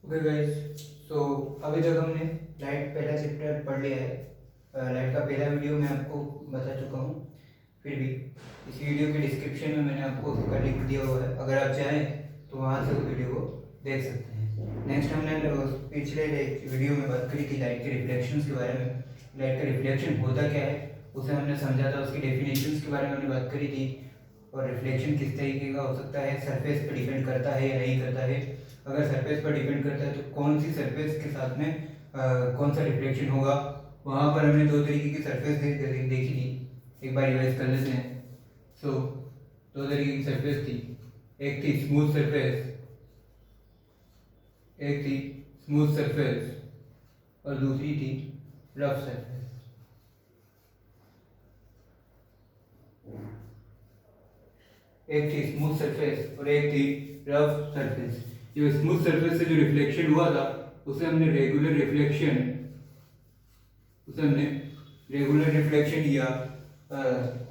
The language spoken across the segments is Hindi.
ओके गाइस, सो अभी तक हमने लाइट पहला चैप्टर पढ़ लिया है। लाइट का पहला वीडियो मैं आपको बता चुका हूँ। फिर भी इस वीडियो के डिस्क्रिप्शन में मैंने आपको उसका लिंक दिया हुआ है, अगर आप चाहें तो वहाँ से उस वीडियो को देख सकते हैं। नेक्स्ट हमने पिछले वीडियो में बात करी थी लाइट के रिफ्लेक्शंस के बारे में। लाइट का रिफ्लेक्शन होता क्या है उसे हमने समझा था, उसकी डेफिनेशंस के बारे में हमने बात करी थी। और रिफ्लेक्शन किस तरीके का हो सकता है, सरफेस पर डिपेंड करता है या नहीं करता है। अगर सरफेस पर डिपेंड करता है तो कौन सी सरफेस के साथ में कौन सा रिफ्लेक्शन होगा। वहाँ पर हमने दो तरीके की सरफेस देखी थी। एक बार रिवाइज कर लेते हैं। सो दो तरीके की सरफेस थी, एक थी स्मूथ सरफेस, एक थी स्मूथ सरफेस और दूसरी थी रफ सरफेस। एक थी स्मूथ सरफेस और एक थी रफ सरफेस। जो स्मूथ सरफेस से जो रिफ्लेक्शन हुआ था उसे हमने रेगुलर रिफ्लेक्शन या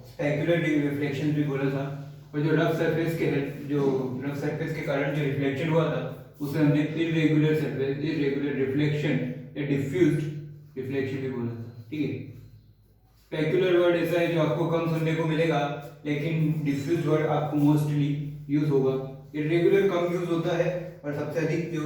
स्पेक्युलर रिफ्लेक्शन भी बोला था। और जो रफ सरफेस के कारण जो रिफ्लेक्शन हुआ था उसे हमने इरेगुलर रिफ्लेक्शन या डिफ्यूज्ड रिफ्लेक्शन भी बोला था। ठीक है, स्पेक्युलर वर्ड ऐसा है जो आपको कम सुनने को मिलेगा, लेकिन डिफ्यूज वर्ड आपको मोस्टली यूज होगा। इरेगुलर कम यूज होता है और सबसे अधिक जो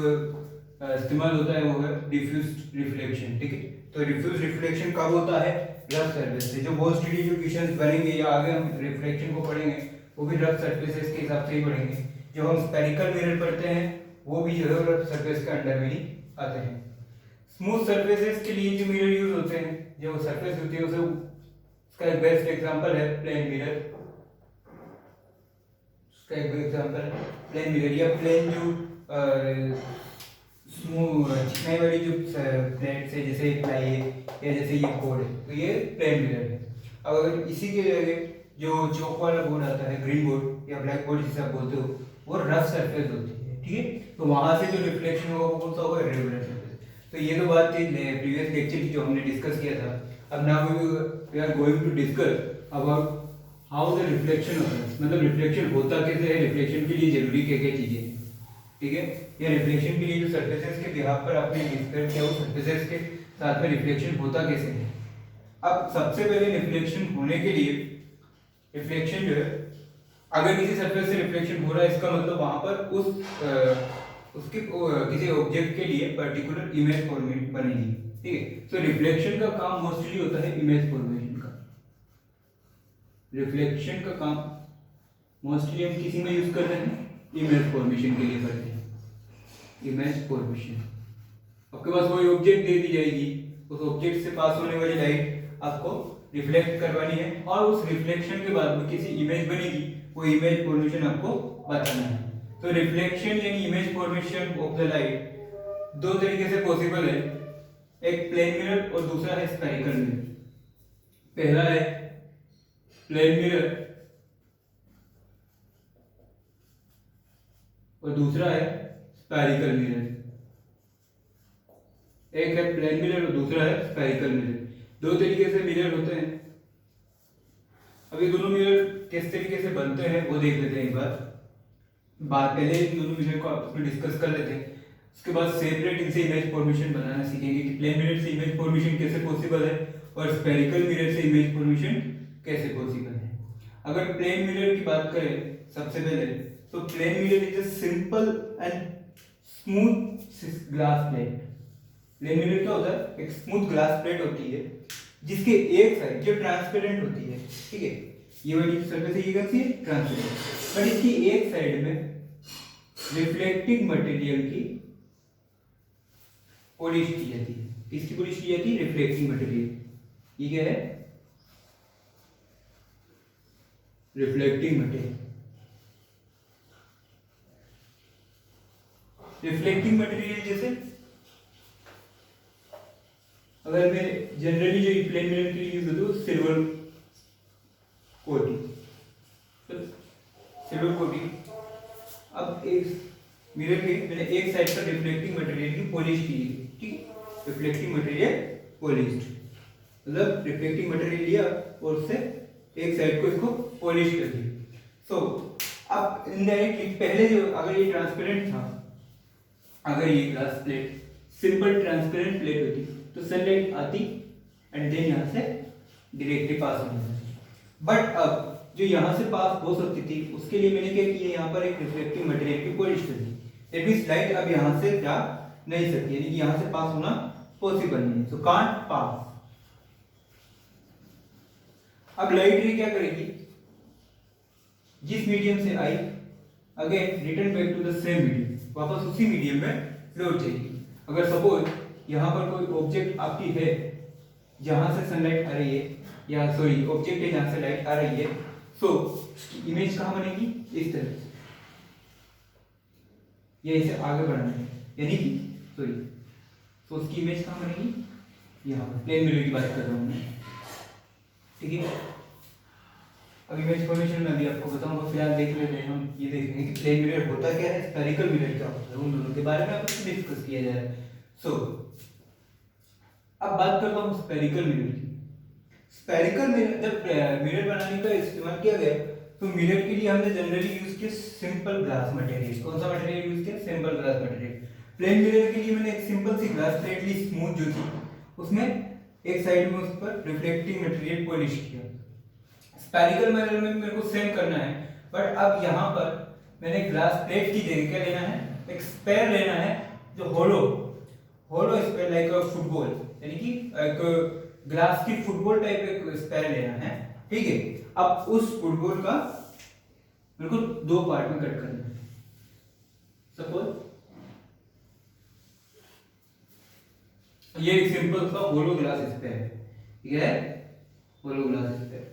इस्तेमाल होता है वो है डिफ्यूज रिफ्लेक्शन। ठीक है, तो डिफ्यूज रिफ्लेक्शन कब होता है? रफ सरफेस से। जो मोस्टली जो क्वेश्चंस बनेंगे या आगे हम रिफ्लेक्शन को पढ़ेंगे वो भी रफ सरफेसेस के हिसाब से ही पढ़ेंगे। जो हम स्पेरिकल मिरर पढ़ते हैं वो भी जो है रफ सरफेस के अंडर में ही आते हैं। स्मूथ सरफेसेस के लिए जो मिरर यूज होते हैं, जो सरफेस होती है उसे, उसका एक बेस्ट एग्जांपल है प्लेन मिरर। उसका एक एग्जांपल है प्लेन मिरर या प्लेन जो स्मूथ चिकनाई वाली जो प्लेट्स है, जैसे प्लाई है या जैसे ये बोर्ड है, तो ये प्लेन मिरर है। अब अगर इसी के जगह जो चौक वाला बोर्ड आता है, ग्रीन बोर्ड या ब्लैक बोर्ड जिसे आप बोलते हो, वो रफ सरफेस होती है। ठीक है, तो वहां से जो रिफ्लेक्शन होगा वो कौन सा होगा? Irregular surface. तो ये तो बात थी प्रीवियस लेक्चर की जो हमने डिस्कस किया था। अब now we are going to discuss about how the reflection होता है, मतलब रिफ्लेक्शन होता कैसे है, रिफ्लेक्शन के लिए जरूरी क्या क्या चीजें हैं। ठीक है, या रिफ्लेक्शन के लिए जो सरफेसेस के बिहाफ पर आपने डिस्कस किया वो सरफेसेस के साथ में रिफ्लेक्शन होता कैसे है। अब सबसे पहले रिफ्लेक्शन होने के लिए, रिफ्लेक्शन जो है, अगर किसी सरफेस से रिफ्लेक्शन हो रहा है इसका मतलब वहां पर उसके किसी ऑब्जेक्ट के लिए पर्टिकुलर इमेज फॉर्मेट बनेगी। ठीक है, तो रिफ्लेक्शन का काम मोस्टली होता है इमेज फॉर्मेशन का। रिफ्लेक्शन का काम मोस्टली हम किसी में यूज कर रहे हैं? इमेज फॉर्मेशन के लिए करते हैं। इमेज फॉर्मेशन, आपके पास कोई ऑब्जेक्ट दे दी जाएगी, उस ऑब्जेक्ट से पास होने वाली लाइट आपको रिफ्लेक्ट करवानी है और उस रिफ्लेक्शन के बाद में किसी इमेज बनेगी, वो इमेज फॉर्मेशन आपको बताना है। तो रिफ्लेक्शन यानी image formation of the light दो तरीके से पॉसिबल है, एक प्लेन मिरर और दूसरा है स्फेरिकल मिरर। पहला है प्लेन मिरर और दूसरा है स्फेरिकल मिरर। एक है प्लेन मिरर और दूसरा है स्फेरिकल मिरर। दो तरीके से मिरर होते हैं। अभी दोनों मिरर किस तरीके से बनते हैं वो देख लेते हैं एक बार पहले इन दोनों मिरर को आपस में डिस्कस कर लेते हैं। उसके बाद सेपरेट इनसे इमेज फॉर्मेशन बनाना सीखेंगे कि प्लेन मिरर से इमेज फॉर्मेशन कैसे पॉसिबल है और स्फेरिकल मिरर से इमेज फॉर्मेशन कैसे पॉसिबल है। अगर प्लेन मिरर की बात करें सबसे पहले, तो plane mirror is a simple and smooth glass plate. Plane mirror क्या होता है? एक स्मूथ ग्लास प्लेट होती है जिसके एक साइड जो ट्रांसपेरेंट होती है। ठीक है, ये वाली सरफेस है, ये कैसी है? ट्रांसपेरेंट। पर इसकी एक साइड में रिफ्लेक्टिंग मटेरियल की पॉलिश की जाती है। किसकी पॉलिश की जाती है? Reflecting material. ये क्या है? Reflecting material. रिफ्लेक्टिंग मटेरियल जैसे अगर मैं जनरली जो प्लेन मिरर के लिए यूज होती है सिल्वर कोटिंग, सिल्वर कोटिंग। अब एक मिरर के मैंने एक साइड पर रिफ्लेक्टिंग मटेरियल की पॉलिश की है। ठीक, रिफ्लेक्टिंग मटेरियल पॉलिश्ड, मतलब रिफ्लेक्टिंग मटेरियल लिया और उससे एक साइड को इसको पॉलिश कर दिया। सो अब इनडायरेक्टली पहले जो अगर ये ट्रांसपेरेंट था, अगर ये glass plate simple transparent plate होती तो सनलाइट आती एंड देन यहाँ से डायरेक्टली पास होने लगती। बट अब जो यहाँ से पास हो सकती थी उसके लिए मैंने क्या किया, यहाँ पर एक रिफ्लेक्टिव मटेरियल की पॉलिश कर दी। दैट मींस लाइट अब यहाँ से जा नहीं सकती, यानी कि यहाँ से पास होना पॉसिबल नहीं है, सो कांट पास। अब लाइट रे क्या करेगी, जिस मीडियम से I again return back to the same medium, वापस उसी मीडियम में लौट जाएगी। अगर सपोज यहाँ पर कोई ऑब्जेक्ट आपकी है जहां से सनलाइट आ रही है, या सॉरी ऑब्जेक्ट है जहां से लाइट आ रही है, सो उसकी इमेज कहां बनेगी, इस तरह से, ये इसे आगे बढ़ाना है, यानी कि सॉरी तो उसकी इमेज कहां बनेगी, यहाँ पर प्लेन मिरर की बात कर रहा हूं मैं, ठीक है। अब इमेज फॉर्मेशन में अभी आपको बताऊंगा, फिलहाल देख लेते हैं हम, ये देख रहे हैं कि प्लेन मिरर होता क्या है, स्फेरिकल मिरर क्या होता है, उन दोनों के बारे में आपको डिस्कस किया जा रहा है। सो अब बात करता हूँ स्फेरिकल मिरर की। स्फेरिकल मिरर, जब मिरर बनाने का इस्तेमाल किया गया तो मिरर के लिए हमने जनरली यूज किया सिंपल ग्लास मटेरियल। कौन सा मटेरियल यूज किया, simple glass material. Plane mirror के लिए मैंने एक सिंपल सी ग्लास प्लेट ली, स्मूथ जो थी, उसमें एक साइड में उस पर रिफ्लेक्टिंग मटेरियल पॉलिश किया। स्फेरिकल मिरर में मेरे को सेम करना है, बट अब यहाँ पर मैंने ग्लास प्लेट की जगह क्या लेना है, एक स्पेयर लेना है जो होलो स्पेयर लाइक फुटबॉल, यानी कि एक ग्लास की फुटबॉल टाइप एक स्पेयर लेना है, ठीक है। अब उस फुटबॉल का मेरे को दो पार्ट में कट करना है। सपोज ये एक सिंपल सा होलो ग्लास स्पेयर है, ये है होलो ग्लास स्पेयर,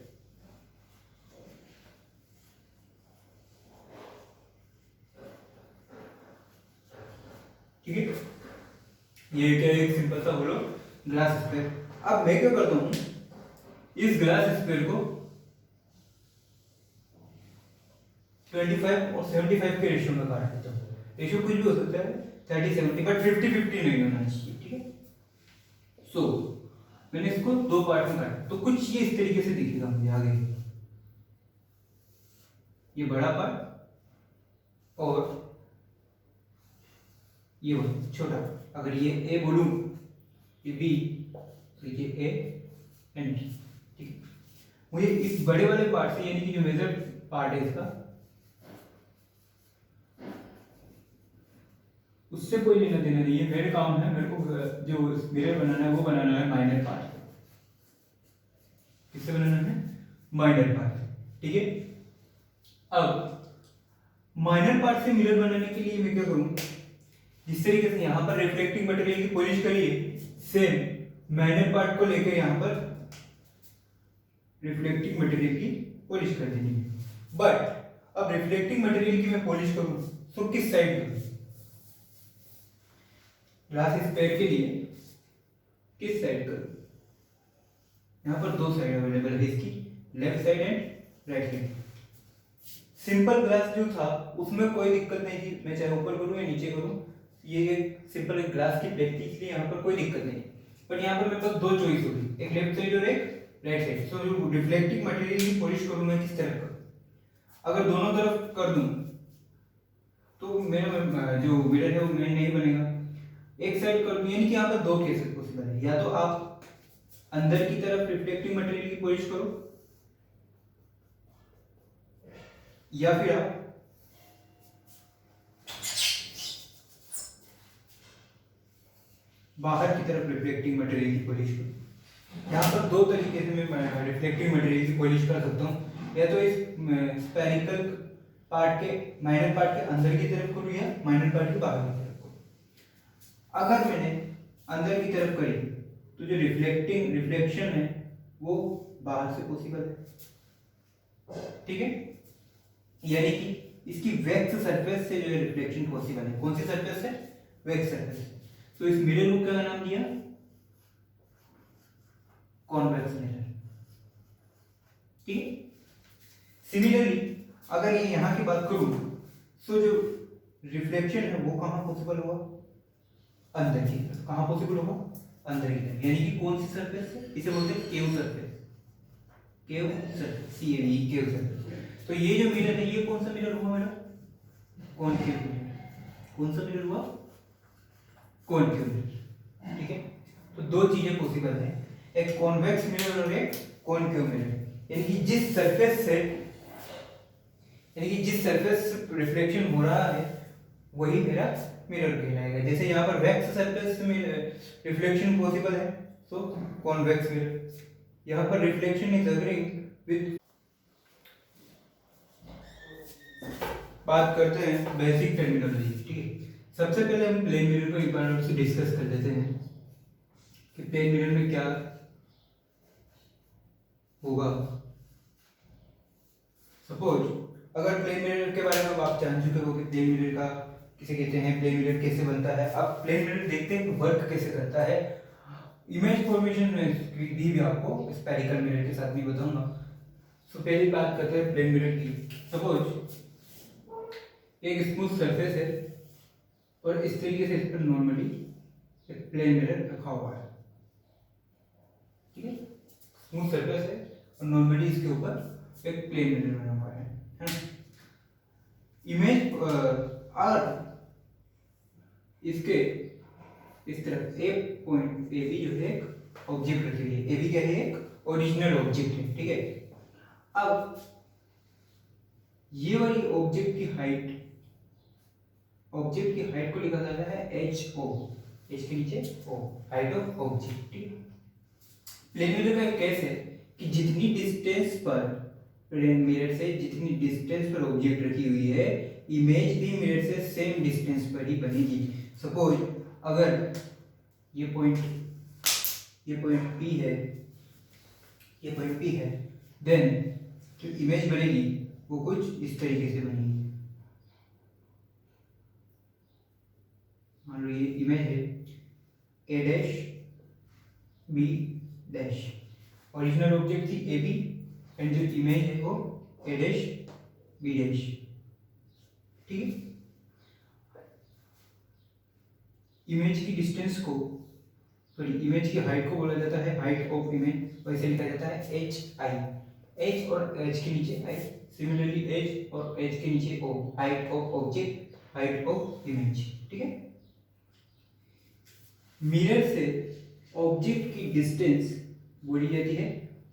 ठीक है। ये क्या है, एक सिंपल सा होलो ग्लास स्पेयर। अब मैं क्या करता हूं, इस ग्लास स्पेयर को 25 और 75 के रेशियो में काट देता हूं। रेशियो कुछ भी हो सकता है, 30-70, बट 50-50 नहीं होना चाहिए, ठीक है। सो मैंने इसको दो पार्ट में काटा, तो कुछ ये इस तरीके से दिखेगा मुझे आगे, ये बड़ा पार्ट और ये छोटा। अगर ये ए बोलूं, ये बी, तो ये ए एंड बी, ठीक है। मुझे इस बड़े वाले पार्ट से, यानी कि जो मेजर पार्ट है इसका, उससे कोई लेना देना नहीं है। मेरे काम है, मेरे को जो मिरर बनाना है वो बनाना है माइनर पार्ट से। किससे बनाना है, माइनर पार्ट से, ठीक है। अब माइनर पार्ट से मिरर बनाने के लिए मैं क्या करूं, जिस तरीके से यहां पर रिफ्लेक्टिंग मटेरियल की पॉलिश करी है, सेम माइनर पार्ट को लेकर यहां पर रिफ्लेक्टिंग मटेरियल की पॉलिश कर देनी है। बट अब रिफ्लेक्टिंग मटेरियल की मैं पॉलिश करूं तो किस साइड करूं, ग्लास स्पेयर के लिए किस साइड करूं, यहां पर दो साइड अवेलेबल है इसकी, left side and right side. Simple glass जो था उसमें कोई दिक्कत नहीं थी, मैं चाहे ऊपर करूं या नीचे करूं, ये सिंपल एक ग्लास की प्लेट थी, इसलिए यहाँ पर कोई दिक्कत नहीं। बट यहाँ पर मेरे पास दो चॉइस होगी, एक लेफ्ट साइड और एक राइट साइड। सो जो रिफ्लेक्टिंग मटेरियल की पॉलिश करूँ मैं किस तरफ करूँ, अगर दोनों तरफ कर दूं तो मेरा जो मिरर है वो मेन नहीं बनेगा। एक साइड कर दूं, यानी कि यहाँ पर दो केसेस पॉसिबल है, या तो आप अंदर की तरफ रिफ्लेक्टिंग मटेरियल की पॉलिश करो, या फिर आप बाहर की तरफ रिफ्लेक्टिंग मटेरियल की पॉलिश करो। यहाँ पर दो तरीके से मैं रिफ्लेक्टिंग मटेरियल की पॉलिश कर सकता हूँ, या तो इस स्फेरिकल पार्ट के माइनर पार्ट के अंदर की तरफ करूँ या माइनर पार्ट के बाहर की तरफ करूँ। अगर मैंने अंदर की तरफ करी तो जो रिफ्लेक्शन है वो बाहर से पॉसिबल है, ठीक है। यानी कि इसकी वैक्स सरफेस से जो है रिफ्लेक्शन पॉसिबल है। कौन सी सरफेस है, वैक्स सरफेस। तो इस मिरर को क्या नाम दिया, कॉन्वेक्स मिरर, ठीक है। सिमिलरली अगर ये यहां की बात करूं तो जो रिफ्लेक्शन है वो कहां पॉसिबल होगा, अंदर की तरफ। कहां पॉसिबल होगा, अंदर की तरफ, यानी कि कौन सी सरफेस है, इसे बोलते हैं केव सरफेस, केव सरफेस, केव सरफेस। तो ये जो मिरर है ये कौन सा मिरर हुआ मेरा, कॉनकेव मिरर। कौन सा मिरर हुआ, कॉनकेव मिरर। ठीक है, तो दो चीजें पॉसिबल है, एक कॉन्वेक्स मिरर और एक कॉनकेव मिरर। यानी कि जिस सरफेस से रिफ्लेक्शन हो रहा है वही मेरा मिरर कहलाएगा। जैसे यहाँ पर वैक्स सरफेस में रिफ्लेक्शन पॉसिबल है, सो कॉन्वेक्स मिरर। यहाँ पर रिफ्लेक्शन इज अकरिंग विद। बात करते हैं बेसिक टर्मिनोलॉजी। ठीक है, सबसे पहले हम प्लेन मिरर को एक बार से डिस्कस कर लेते हैं कि प्लेन मिरर में क्या होगा। सपोज अगर प्लेन मिरर के बारे में आप जान चुके हो कि प्लेन मिरर का किसे कहते हैं, प्लेन मिरर कैसे बनता है, अब प्लेन मिरर देखते हैं वर्क कैसे करता है। इमेज फॉर्मेशन में भी आपको स्फेरिकल मिरर के साथ भी बताऊंगा। तो पहली बात करते हैं प्लेन मिरर की। सपोज एक स्मूथ सरफेस है और इस तरीके से इस पर नॉर्मली एक प्लेन मिरर रखा हुआ है। ठीक है, स्मूथ सरफेस है और नॉर्मली इसके ऊपर एक प्लेन मिरर बना हुआ है ना। इमेज और इसके इस तरफ ए पॉइंट ए बी जो है एक ऑब्जेक्ट रखी हुई है। ए बी क्या है, एक ओरिजिनल ऑब्जेक्ट है। ठीक है, अब ये वाली ऑब्जेक्ट की हाइट को लिखा जाता है एच ओ, एच के नीचे ओ, हाइट ऑफ ऑब्जेक्ट। ठीक है, प्लेन मिरर का एक केस है कि जितनी डिस्टेंस पर प्लेन मिरर से जितनी डिस्टेंस पर ऑब्जेक्ट रखी हुई है, इमेज भी मिरर से सेम डिस्टेंस पर ही बनेगी। सपोज अगर ये पॉइंट P है, ये पॉइंट P है, देन जो इमेज बनेगी वो कुछ इस तरीके से बनेगी। मान लो ये इमेज है A dash B dash, original object थी ए बी एंड जो इमेज है वो ए डैश बी डैश। ठीक है, इमेज की डिस्टेंस को, सॉरी इमेज की हाइट को बोला जाता है हाइट ऑफ इमेज, वैसे लिखा जाता है एच आई। एच और एच के नीचे आई, सिमिलरली एच और एच के नीचे O, height of object, height of image. ठीक है, मिरर से ऑब्जेक्ट की डिस्टेंस बोली जाती है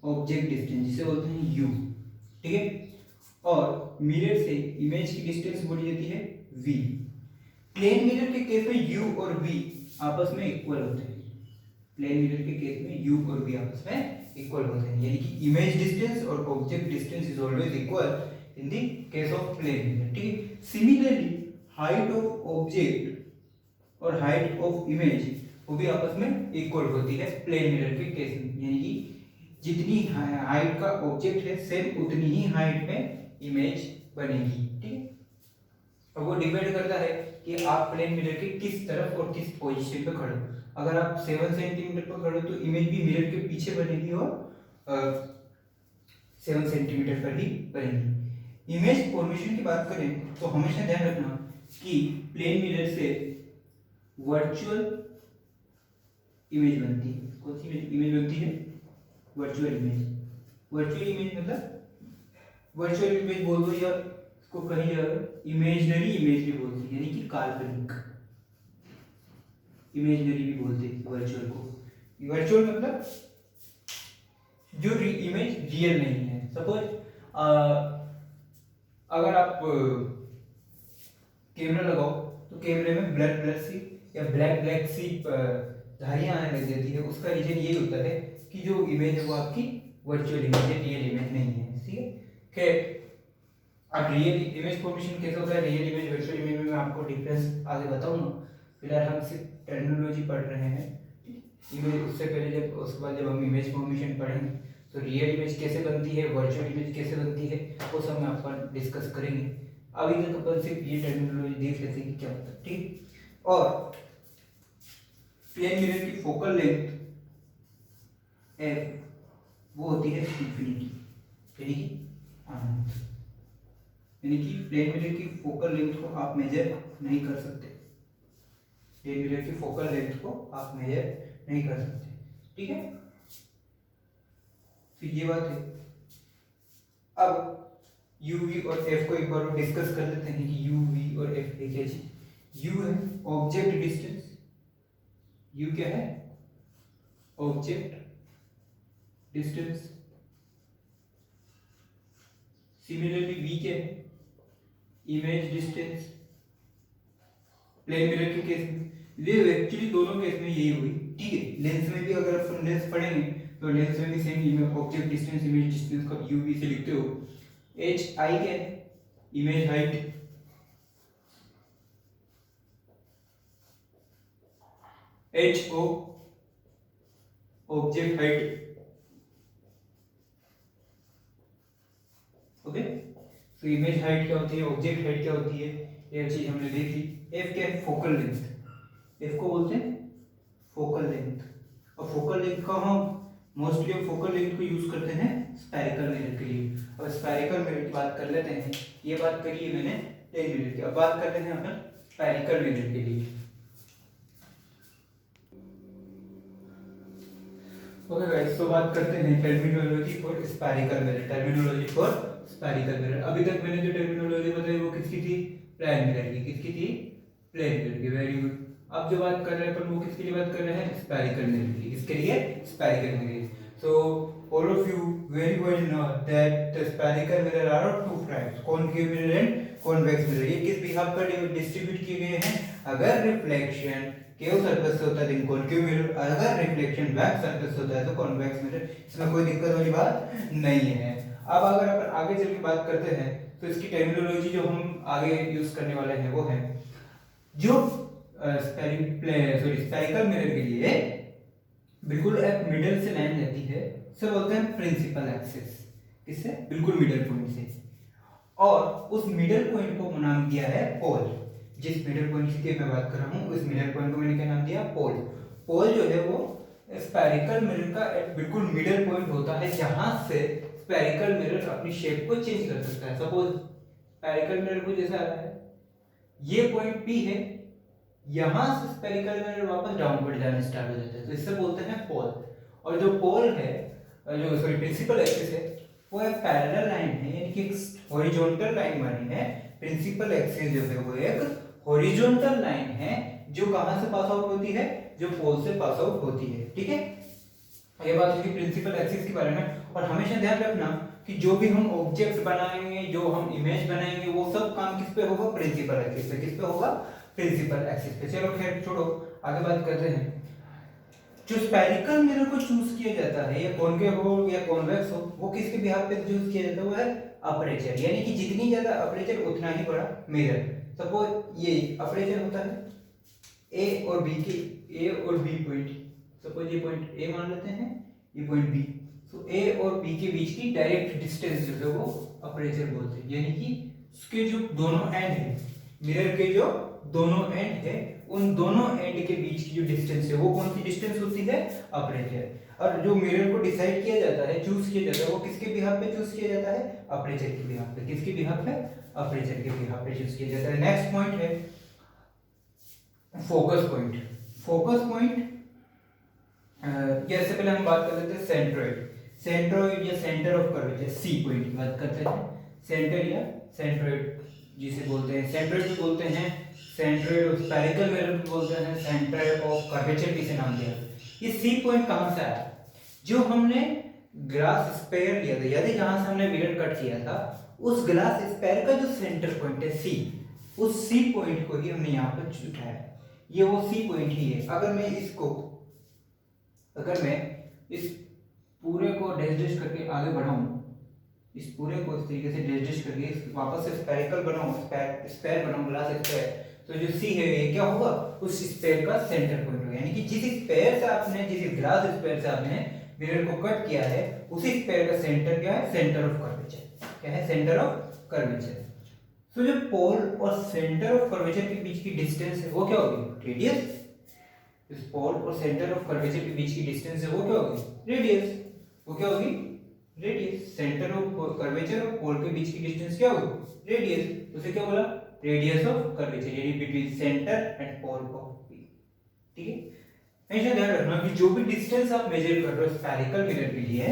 ऑब्जेक्ट डिस्टेंस, जिसे बोलते हैं यू। ठीक है, और मिरर से इमेज की डिस्टेंस बोली जाती है वी। प्लेन मिरर के केस में यू और वी आपस में इक्वल होते हैं। प्लेन मिरर के केस में यू और वी आपस में इक्वल होते हैं, यानी कि इमेज डिस्टेंस और object distance is always equal in the case of plane mirror. ठीक है, सिमिलरली हाइट ऑफ ऑब्जेक्ट और हाइट ऑफ इमेज वो भी आपस में इक्वल होती है प्लेन मिरर के केस में, यानी कि जितनी हाइट का ऑब्जेक्ट है सेम उतनी ही हाइट में इमेज बनेगी। ठीक है, अब वो डिपेंड करता है कि आप प्लेन मिरर के किस तरफ और किस पोजीशन पे खड़े हो। अगर आप 7 सेंटीमीटर पर खड़े हो तो इमेज भी मिरर के पीछे बनेगी और 7 सेंटीमीटर पर ही बनेगी। इमेज फॉर्मेशन की बात करें तो हमेशा ध्यान रखना कि प्लेन मिरर से वर्चुअल इमेज बनती है। कौन सी इमेज बनती है? Virtual image. वर्चुअल इमेज मतलब वर्चुअल इमेज बोल दो या इसको कहीं इमेजिनरी इमेज भी बोलते हैं, यानी कि काल्पनिक इमेजिनरी भी बोलते हैं वर्चुअल को। वर्चुअल मतलब जो इमेज रियल नहीं है। सपोज अगर आप कैमरा लगाओ तो कैमरे में ब्लर ब्लर सी या ब्लैक ब्लैक सी धारियां आने लग जाती है। उसका रीजन ये होता है कि जो इमेज है वो आपकी वर्चुअल इमेज है, रियल इमेज नहीं है। ठीक है, खैर अब रियल इमेज फॉर्मेशन कैसे होता है, रियल इमेज वर्चुअल इमेज में मैं आपको डिफरेंस आगे बताऊंगा। फिलहाल हम सिर्फ टर्मिनोलॉजी पढ़ रहे हैं इमेज। उससे पहले जब उसके बाद जब हम इमेज फॉर्मेशन पढ़ेंगे तो रियल इमेज कैसे बनती है, वर्चुअल इमेज कैसे बनती है, वो सब हम आपका डिस्कस करेंगे। अभी तक अपन सिर्फ ये टर्मिनोलॉजी देख लेते हैं कि क्या होता है। ठीक, और प्लेन मिरर की फोकल लेंथ एफ वो होती है इंफिनिटी, यानी कि अनंत। यानी कि प्लेन मिरर की फोकल लेंथ को आप मेजर नहीं कर सकते। प्लेन मिरर की फोकल लेंथ को आप मेजर नहीं कर सकते। ठीक है, तो ये बात है। अब यू वी और एफ को एक बार डिस्कस कर लेते हैं कि यू वी और एफ है क्या चीज। यू है ऑब्जेक्ट डिस्टेंस U क्या है, ऑब्जेक्ट डिस्टेंस। सिमिलरली V क्या है, इमेज डिस्टेंस। प्लेन मिरर के केस में ये एक्चुअली दोनों केस में यही हुई, ठीक है। लेंस में भी अगर अपन लेंस पढ़ेंगे तो लेंस में भी same image object distance image distance का UV से लिखते हो। H I क्या है, image height. H O object height. Okay, तो इमेज हाइट क्या होती है, ऑब्जेक्ट हाइट क्या होती है, ये चीज हमने देखी। F क्या है, फोकल लेंथ। F को बोलते हैं फोकल लेंथ। और फोकल लेंथ का हम मोस्टली फोकल लेंथ को यूज करते हैं स्फेरिकल मिरर के लिए। अब स्फेरिकल मिरर की बात कर लेते हैं, ये बात करी है मैंने प्लेन मिरर की, अब बात करते हैं अपन स्फेरिकल मिरर के लिए। ओके गाइस, तो बात करते हैं terminology for spherical mirror. Terminology for spherical mirror. अभी तक मैंने जो टर्मिनोलॉजी बताई वो किसकी थी, प्लेन मिरर की। किसकी थी, प्लेन मिरर की। Very good. अब जो बात कर रहे हैं अपन वो किसके लिए बात कर रहे हैं, स्फेरिकल मिरर की। किसके लिए, spherical mirror. So all of you very well know that the spherical mirror are of two types, concave mirror and convex mirror। ये किस बिहाफ पर डिस्ट्रीब्यूट किए गए हैं, अगर रिफ्लेक्शन केव सरफेस से होता है तो कॉन्केव मिरर, अगर रिफ्लेक्शन बैक सरफेस होता है तो कॉन्वेक्स मिरर। इसमें कोई दिक्कत वाली बात नहीं है। अब अगर अपन आगे चल के बात करते हैं तो इसकी टर्मिनोलॉजी जो हम आगे यूज करने वाले हैं वो है, जो स्फेरिकल मिरर के लिए बिल्कुल एक मिडल से लाइन जाती है, उसे बोलते हैं प्रिंसिपल एक्सिस। किससे, बिल्कुल मिडल पॉइंट से। और उस मिडल पॉइंट को नाम दिया है पोल। जिस मिडल पॉइंट की मैं बात कर रहा हूँ उस मिडल पॉइंट को मैंने क्या नाम दिया, पोल। पोल जो है वो स्फेरिकल मिरर का एक बिल्कुल मिडल पॉइंट होता है, जहां से स्फेरिकल मिरर अपनी शेप को चेंज कर सकता है। सपोज स्फेरिकल मिरर को जैसा आ रहा है, ये पॉइंट P है, यहां से स्फेरिकल मिरर वापस डाउनवर्ड जाना स्टार्ट हो जाता है, तो इससे बोलते हैं पोल। और जो पोल है, जो सॉरी प्रिंसिपल एक्सिस है, वो एक पैरेलल लाइन है, यानी कि हॉरिजॉन्टल लाइन बनी है। प्रिंसिपल एक्सिस जो है वो एक हॉरिजॉन्टल लाइन है, जो कहां से पास आउट होती है, जो पोल से पास आउट होती है, ठीक है। ये बात होगी प्रिंसिपल एक्सिस के बारे में। और हमेशा ध्यान रखना कि जो भी हम ऑब्जेक्ट बनाएंगे, जो हम इमेज बनाएंगे, वो सब काम किस पे होगा, प्रिंसिपल एक्सिस पे। किस पे होगा, प्रिंसिपल एक्सिस पे। चलो खैर छोड़ो, आगे बात करते हैं। जो स्फेरिकल मिरर को चूज किया जाता है, या कॉनकेव हो या कॉन्वेक्स हो, वो किसके बिहाफ पे चूज किया जाता है, वो है अपर्चर। यानी कि जितनी ज्यादा अपर्चर उतना ही बड़ा मिरर। सपोज ये अपर्चर होता है ए और बी के, ए और बी पॉइंट। सपोज ये पॉइंट ए मान लेते हैं, ये पॉइंट बी। तो ए और बी के बीच की डायरेक्ट डिस्टेंस जो है वो अपर्चर बोलते हैं। यानी कि उसके जो दोनों एंड है, मिरर के जो दोनों एंड है, उन दोनों एंड के बीच की जो डिस्टेंस है वो कौन सी डिस्टेंस होती है, अपर्चर। और जो मिरर को डिसाइड किया जाता है, चूज किया जाता है, वो किसके बिहाफ पे चूज किया जाता है, अपर्चर के बिहाफ पे। किसके बिहाफ पे, अपर्चर के बिहाफ पे चूज किया जाता है। नेक्स्ट पॉइंट है फोकस पॉइंट। फोकस पॉइंट जैसे पहले हम बात कर लेते हैं सेंट्रोइड। सेंट्रोइड या centre of curvature, C point की बात करते हैं। सेंटर या सेंट्रोइड जिसे बोलते हैं, सेंट्रोइड भी बोलते हैं, सेंट्रोइड ऑफ स्फेरिकल मिरर भी बोलते हैं, सेंटर ऑफ कर्वेचर भी से नाम दिया। ये सी पॉइंट कहां से आया, जो हमने ग्लास स्फेयर लिया था, याद है, जहां से हमने मिरर कट किया था, उस ग्लास स्फेयर का जो सेंटर पॉइंट है सी, उस सी पॉइंट को ही हमने यहाँ पर उठाया। ये वो सी पॉइंट ही है। अगर मैं इस पूरे को डैश डैश करके आगे बढ़ाऊं, इस पूरे को इस तरीके से डैश डैश करके वापस से स्फेरिकल बनाऊं, स्फेयर बनाऊं, ग्लास स्फेयर, तो जो सी है ये क्या होगा, उस स्फेयर का सेंटर पॉइंट होगा। यानी कि जिस स्फेयर से आपने, जिस ग्लास स्फेयर से आपने मिरर को कट किया है, उसी स्फेयर का सेंटर क्या है, सेंटर ऑफ कर्वेचर। क्या है, सेंटर ऑफ कर्वेचर। तो जो पोल और सेंटर ऑफ कर्वेचर के बीच की डिस्टेंस है वो क्या होगी, रेडियस। इस पोल और सेंटर ऑफ कर्वेचर के बीच की डिस्टेंस है वो क्या होगी, रेडियस। वो क्या होगी, रेडियस। सेंटर ऑफ कर्वेचर और पोल के बीच की डिस्टेंस क्या होगी, रेडियस। उसे क्या बोला, रेडियस ऑफ कर्वेचर, यानी between centre and pole of P. ठीक है, हमेशा ध्यान रखना कि जो भी डिस्टेंस आप मेजर कर रहे हो स्फेरिकल मिरर के लिए,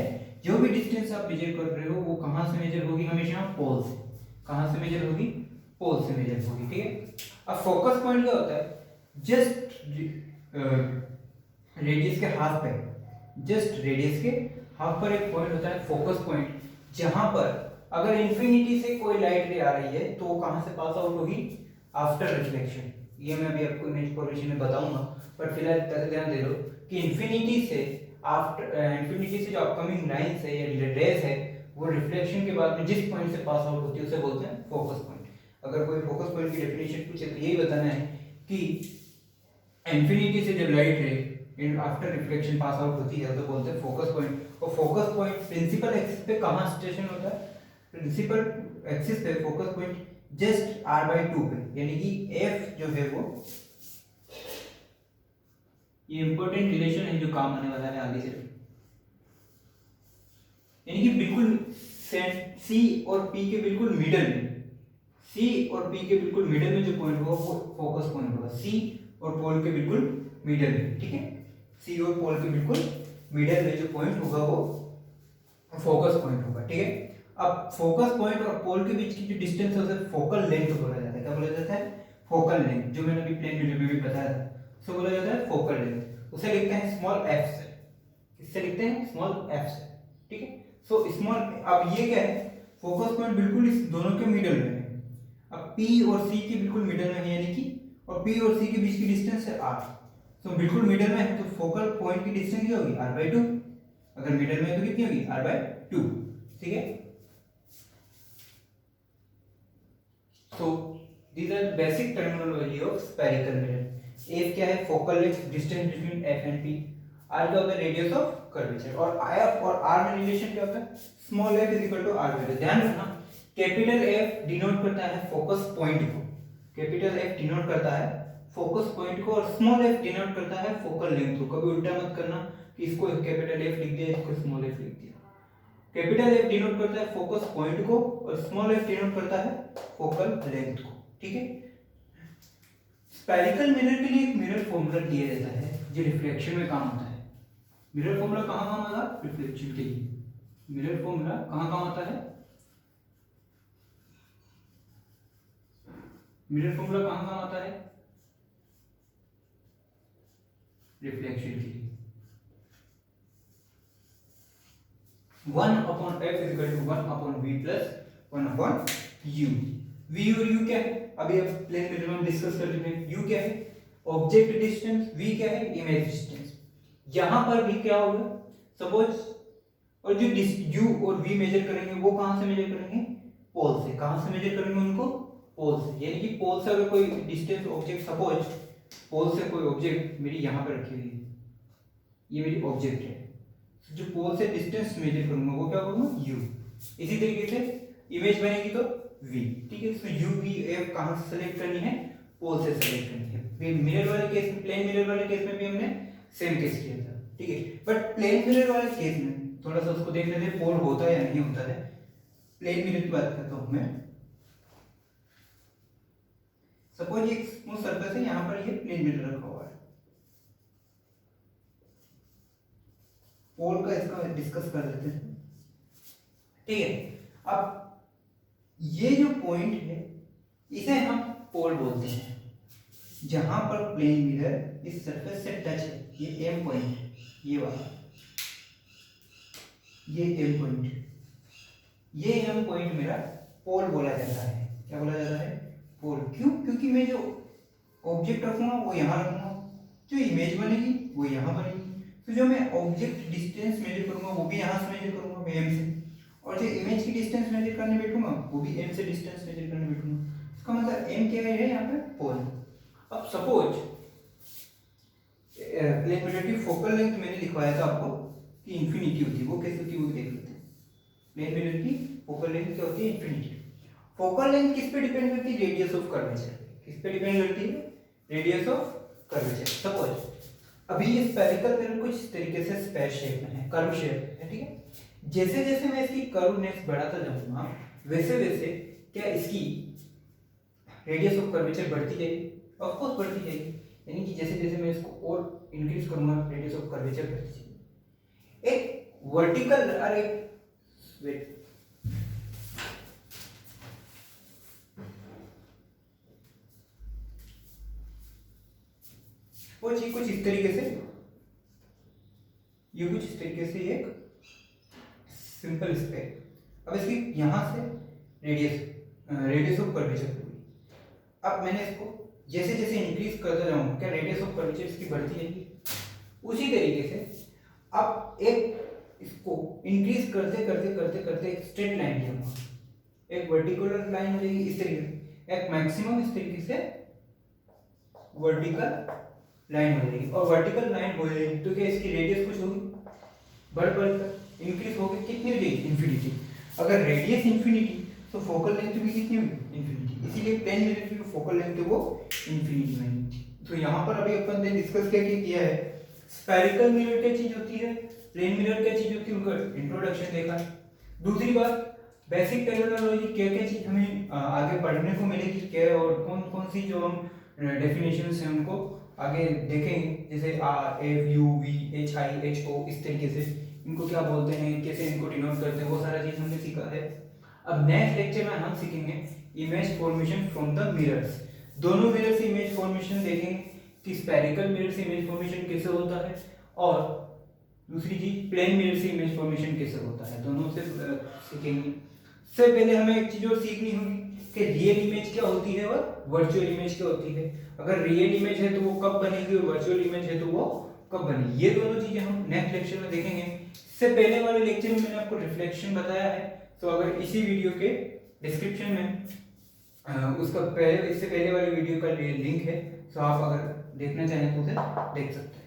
जो भी डिस्टेंस आप मेजर कर रहे हो वो कहां से मेजर होगी, हमेशा पोल से। कहां से मेजर होगी, पोल से मेजर होगी। ठीक है। अब फोकस पॉइंट क्या होता है, जस्ट रेडियस के हाफ पे, जस्ट रेडियस के हाफ पर एक पॉइंट होता है फोकस पॉइंट, जहां पर अगर इन्फिनिटी से कोई लाइट रे आ रही है तो वो कहां से पास आउट होगी, आफ्टर रिफ्लेक्शन। ये मैं अभी आपको इमेज फॉर्मेशन में बताऊंगा, बट फिलहाल तक ध्यान दे लो कि इन्फिनिटी से इन्फिनिटी से जो अपकमिंग लाइंस है या रेज है वो रिफ्लेक्शन के बाद में जिस पॉइंट से पास आउट होती है उसे बोलते हैं फोकस पॉइंट। अगर कोई फोकस पॉइंट की डेफिनेशन पूछे तो यही बताना है कि इन्फिनिटी से जब लाइट रे in after reflection pass out होती है तो बोलते हैं फोकस पॉइंट। और फोकस पॉइंट प्रिंसिपल एक्सिस पे कहाँ स्टेशन होता है, प्रिंसिपल एक्सिस पे फोकस पॉइंट जस्ट r/2 पे, यानी कि f जो है वो, ये इंपॉर्टेंट रिलेशन है जो काम आने वाला है आगे चल, यानी कि बिल्कुल C और P के बिल्कुल मिडल में, C और P के बिल्कुल मिडल में जो पॉइंट होगा वो फोकस पॉइंट होगा, C और पोल के बिल्कुल मिडल में, ठीक है। C और पोल के बिल्कुल मिडल में जो पॉइंट होगा वो फोकस पॉइंट होगा, ठीक है। अब फोकस पॉइंट और पोल के बीच की जो डिस्टेंस है उसे फोकल लेंथ बोला जाता है। क्या बोला जाता है, फोकल लेंथ, जो मैंने अभी प्लेन वीडियो में भी बताया था उसे बोला जाता है फोकल लेंथ। उसे लिखते हैं स्मॉल f से, किससे लिखते हैं, स्मॉल f से, ठीक है। सो स्मॉल, अब ये क्या है, फोकस पॉइंट बिल्कुल इस दोनों के मिडल में है। अब P और C के बिल्कुल मिडल में है, यानी कि और P और C के बीच की डिस्टेंस है r, तो बिल्कुल मिडल में है, तो फोकल पॉइंट की डिस्टेंस क्या होगी, r/2। अगर मिडल में है तो कितनी होगी, r/2, ठीक है। So these are basic terminology of spherical mirror. F क्या है, focal length, distance between F and P। R क्या होता है, रेडियस ऑफ कर्वेचर। और F और R में रिलेशन क्या होता है, small f is equal to r/2। ध्यान रखना, कैपिटल F डिनोट करता है फोकस पॉइंट को, कैपिटल F डिनोट करता है फोकस पॉइंट को, और स्मॉल f डिनोट करता है फोकल लेंथ को। कभी उल्टा मत करना कि इसको कैपिटल F लिख दिया, इसको स्मॉल f लिख दिया। कैपिटल F डिनोट करता है फोकस पॉइंट को और स्मॉल f डिनोट करता है फोकल लेंथ को, ठीक है। स्फेरिकल मिरर के लिए एक मिरर फॉर्मूला दिया जाता है जो रिफ्लेक्शन में काम आता है। मिरर फॉर्मूला कहां काम आता है, रिफ्लेक्शन के लिए। मिरर फॉर्मूला कहां काम आता है, मिरर फॉर्मूला कहां काम आता है, रिफ्लेक्शन के लिए। 1/f=1/v + 1/u। v और u क्या है, अभी अब प्लेन मिरर में हम डिस्कस कर चुके हैं। u क्या है, ऑब्जेक्ट डिस्टेंस, v क्या है, इमेज डिस्टेंस। यहां पर v क्या होगा, सपोज, और जो u और v मेजर करेंगे वो कहां से मेजर करेंगे, पोल से। कहां से मेजर करेंगे उनको, पोल से। यानी कि पोल से अगर कोई डिस्टेंस ऑब्जेक्ट, सपोज पोल से कोई ऑब्जेक्ट मेरी यहां पर रखी हुई है, ये मेरी ऑब्जेक्ट है, जो पोल से डिस्टेंस मेजर करूंगा वो क्या करूंगा, u। इसी तरीके से इमेज बनेगी तो v, ठीक है। तो u v f कहां से सेलेक्ट करनी है, पोल से सेलेक्ट करनी है। मिरर वाले केस में, प्लेन मिरर वाले केस में भी हमने सेम केस किया था, ठीक है। बट प्लेन मिरर वाले केस में थोड़ा सा उसको देख लेते हैं, पोल होता है या नहीं होता है। प्लेन मिरर की बात करता हूं मैं, सपोज ये स्मूथ सरफेस है, यहां पर ये प्लेन मिरर रखा हुआ है। पोल का इसका डिस्कस कर लेते हैं, ठीक है। अब ये जो पॉइंट है इसे हम पोल बोलते हैं, जहां पर प्लेन मिरर इस सरफेस से टच है। ये एम पॉइंट है, ये वाला, ये एम पॉइंट, ये एम पॉइंट मेरा पोल बोला जाता है। क्या बोला जाता है, पोल। क्यों, क्योंकि मैं जो ऑब्जेक्ट रखूंगा वो यहां रखूंगा, जो इमेज बनेगी वो यहां बनेगी। तो जो मैं ऑब्जेक्ट डिस्टेंस मेजर करूंगा वो भी यहां से मेजर करूंगा, मैं एम से, और जो इमेज की डिस्टेंस मेजर करने बैठूंगा वो भी एम से डिस्टेंस मेजर करने बैठूंगा। इसका मतलब एम क्या है यहाँ पे, पोल। अब सपोज प्लेन मिरर की फोकल लेंथ मैंने लिखवाया था आपको कि इंफिनिटी होती है, वो कैसे होती है वो देख लेते हैं। प्लेन मिरर की फोकल लेंथ क्या होती है, इंफिनिटी। फोकल लेंथ किस पे डिपेंड करती है, रेडियस ऑफ कर्वेचर। किस पे डिपेंड करती है, रेडियस ऑफ कर्वेचर। सपोज अभी ये स्फेरिकल मिरर कुछ इस तरीके से स्क्वायर शेप में है, कर्व शेप है, ठीक है। जैसे जैसे मैं इसकी कर्वनेस बढ़ाता जाऊंगा वैसे वैसे क्या इसकी रेडियस ऑफ कर्वेचर बढ़ती जाएगी, ऑफ कोर्स बढ़ती जाएगी। यानी कि जैसे जैसे मैं इसको और इंक्रीज करूंगा रेडियस ऑफ कर्वेचर बढ़ती जाएगी। एक वर्टिकल, अरे वेट, वो चीज कुछ इस तरीके से ये कुछ इस तरीके से एक सिंपल स्पेक। अब इसकी यहाँ से रेडियस ऑफ कर्वेचर होगी। अब मैंने इसको जैसे जैसे इंक्रीज करता जाऊंगा, क्या रेडियस ऑफ कर्वेचर इसकी बढ़ती जाएगी। उसी तरीके से अब एक इसको इंक्रीज करते करते करते करते एक स्ट्रेट लाइन लूंगा, एक वर्टिकुलर लाइन हो जाएगी इस तरीके से, एक मैक्सिमम इस तरीके से वर्टिकल लाइन हो जाएगी। और वर्टिकल लाइन हो जाएगी तो क्या इसकी रेडियस कुछ होगी, बढ़ कर इंक्रीज होगी, कितनी हो जाएगी, इन्फिनिटी। अगर रेडियस इन्फिनिटी तो फोकल लेंथ भी कितनी होगी, इन्फिनिटी। इसीलिए प्लेन मिरर की जो फोकल लेंथ है वो इन्फिनिटी में। तो यहाँ पर अभी अपन ने डिस्कस क्या किया है, स्फेरिकल मिरर क्या चीज होती है, प्लेन मिरर क्या चीज होती है, उनका इंट्रोडक्शन देखा। दूसरी बात, बेसिक टर्मिनोलॉजी क्या क्या चीज हमें आगे पढ़ने को मिलेगी क्या, और कौन कौन सी जो हम डेफिनेशंस हैं उनको आगे देखेंगे, जैसे R F U V H I H O, इस तरीके से इनको क्या बोलते हैं, कैसे इनको डिनोट करते हैं, वो सारा चीज हमने सीखा है। अब नेक्स्ट लेक्चर में हम सीखेंगे image formation from the mirrors. दोनों मिरर से इमेज फॉर्मेशन देखेंगे कि स्फेरिकल मिरर से इमेज फॉर्मेशन कैसे होता है, और दूसरी चीज प्लेन मिरर से इमेज फॉर्मेशन कैसे होता है, दोनों से सीखेंगे। सबसे पहले हमें एक चीज और सीखनी होगी कि रियल इमेज क्या होती है और वर्चुअल इमेज क्या होती है। अगर रियल इमेज है तो वो कब बनेगी और वर्चुअल इमेज है तो वो कब बनेगी, ये दोनों चीजें हम नेक्स्ट लेक्चर में देखेंगे। इससे पहले वाले लेक्चर में मैंने आपको रिफ्लेक्शन बताया है, तो अगर इसी वीडियो के डिस्क्रिप्शन में उसका पहले, इससे पहले वाली वीडियो का लिंक है, तो आप अगर देखना चाहें तो उसे देख सकते हैं।